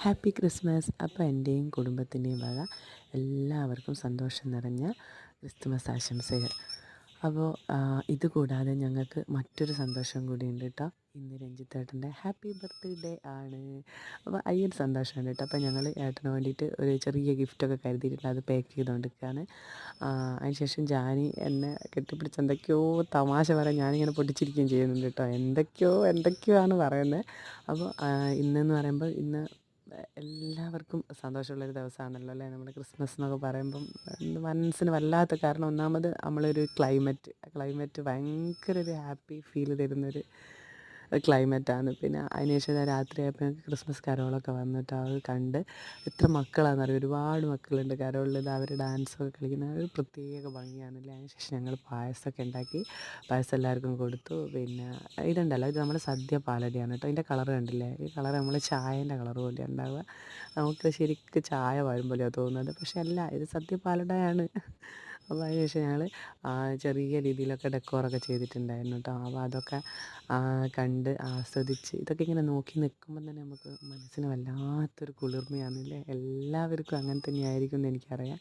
Happy Christmas. അപ്പോൾ എൻ്റെയും കുടുംബത്തിൻ്റെയും വക എല്ലാവർക്കും സന്തോഷം നിറഞ്ഞ ക്രിസ്തുമസ് ആശംസകൾ. അപ്പോൾ ഇത് കൂടാതെ ഞങ്ങൾക്ക് മറ്റൊരു സന്തോഷം കൂടിയുണ്ട് കേട്ടോ. ഇന്ന് രഞ്ജിത്തേട്ടൻ്റെ ഹാപ്പി ബർത്ത്ഡേ ആണ്. അപ്പോൾ അയ്യൊരു സന്തോഷമുണ്ട് കേട്ടോ. അപ്പോൾ ഞങ്ങൾ ഏട്ടന് വേണ്ടിയിട്ട് ഒരു ചെറിയ ഗിഫ്റ്റൊക്കെ കരുതിയിട്ടുണ്ട്, അത് പാക്ക് ചെയ്തുകൊണ്ടിരിക്കുകയാണ്. അതിനുശേഷം ജാനി എന്നെ കെട്ടിപ്പിടിച്ച് എന്തൊക്കെയോ തമാശ പറയാൻ ഞാനിങ്ങനെ പൊട്ടിച്ചിരിക്കുകയും ചെയ്യുന്നുണ്ട് കേട്ടോ. എന്തൊക്കെയോ ആണ് പറയുന്നത്. അപ്പോൾ ഇന്നെന്ന് പറയുമ്പോൾ ഇന്ന് എല്ലാവർക്കും സന്തോഷമുള്ളൊരു ദിവസമാണല്ലോ അല്ലേ. നമ്മുടെ ക്രിസ്മസ് എന്നൊക്കെ പറയുമ്പം മനസ്സിന് വല്ലാത്ത, കാരണം ഒന്നാമത് നമ്മളൊരു ക്ലൈമറ്റ് ഭയങ്കര ഒരു ഹാപ്പി ഫീൽ തരുന്നൊരു ക്ലൈമറ്റാണ്. പിന്നെ അതിനുശേഷം രാത്രിയായപ്പോൾ ഞങ്ങൾക്ക് ക്രിസ്മസ് കരോളൊക്കെ വന്നിട്ട് അത് കണ്ട്, എത്ര മക്കളാണെന്നറിയാം, ഒരുപാട് മക്കളുണ്ട് കരോളിൽ. അവർ ഡാൻസൊക്കെ കളിക്കുന്ന ഒരു പ്രത്യേക ഭംഗിയാണല്ലേ. അതിനുശേഷം ഞങ്ങൾ പായസമൊക്കെ ഉണ്ടാക്കി, പായസം എല്ലാവർക്കും കൊടുത്തു. പിന്നെ ഇതുണ്ടല്ലോ, ഇത് നമ്മുടെ സദ്യ പാലടിയാണ് കേട്ടോ. അതിൻ്റെ കളർ കണ്ടില്ലേ, ഈ കളർ നമ്മൾ ചായേൻ്റെ കളർ പോലെയാണ് ഉണ്ടാവുക. നമുക്ക് ശരിക്കും ചായ വരും പോലെയാണ് തോന്നുന്നത്, പക്ഷെ അല്ല, ഇത് സദ്യ പാലടയാണ്. അപ്പോൾ അതിനുശേഷം ഞങ്ങൾ ചെറിയ രീതിയിലൊക്കെ ഡെക്കോറൊക്കെ ചെയ്തിട്ടുണ്ടായിരുന്നു കേട്ടോ. അപ്പോൾ അതൊക്കെ കണ്ട് ആസ്വദിച്ച്, ഇതൊക്കെ ഇങ്ങനെ നോക്കി നിൽക്കുമ്പം തന്നെ നമുക്ക് മനസ്സിന് വല്ലാത്തൊരു കുളിർമയാണല്ലേ. എല്ലാവർക്കും അങ്ങനെ തന്നെയായിരിക്കും എന്ന് എനിക്കറിയാം.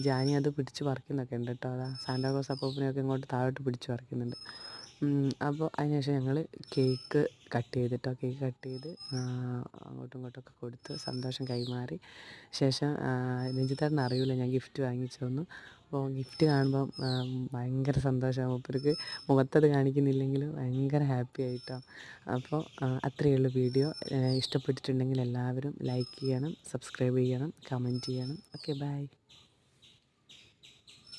ജാനി അത് പിടിച്ച് പറിക്കുന്നൊക്കെ ഉണ്ട് കേട്ടോ. അതാ സാന്റാക്ലോസ് അപ്പൂപ്പനെയൊക്കെ ഇങ്ങോട്ട് താഴോട്ട് പിടിച്ച് പറിക്കുന്നുണ്ട്. അപ്പോൾ അതിനുശേഷം ഞങ്ങൾ കേക്ക് കട്ട് ചെയ്ത് അങ്ങോട്ടും ഇങ്ങോട്ടൊക്കെ കൊടുത്ത് സന്തോഷം കൈമാറി. ശേഷം രഞ്ജിത്തേട്ടന് അറിയില്ല ഞാൻ ഗിഫ്റ്റ് വാങ്ങിച്ചതൊന്നും. അപ്പോൾ ഗിഫ്റ്റ് കാണുമ്പം ഭയങ്കര സന്തോഷമാണ് മൂപ്പർക്ക്. മുഖത്തത് കാണിക്കുന്നില്ലെങ്കിലും ഭയങ്കര ഹാപ്പി ആയിട്ടോ. അപ്പോൾ അത്രയേ ഉള്ളൂ വീഡിയോ. ഇഷ്ടപ്പെട്ടിട്ടുണ്ടെങ്കിൽ എല്ലാവരും ലൈക്ക് ചെയ്യണം, സബ്സ്ക്രൈബ് ചെയ്യണം, കമൻറ്റ് ചെയ്യണം. Okay, by.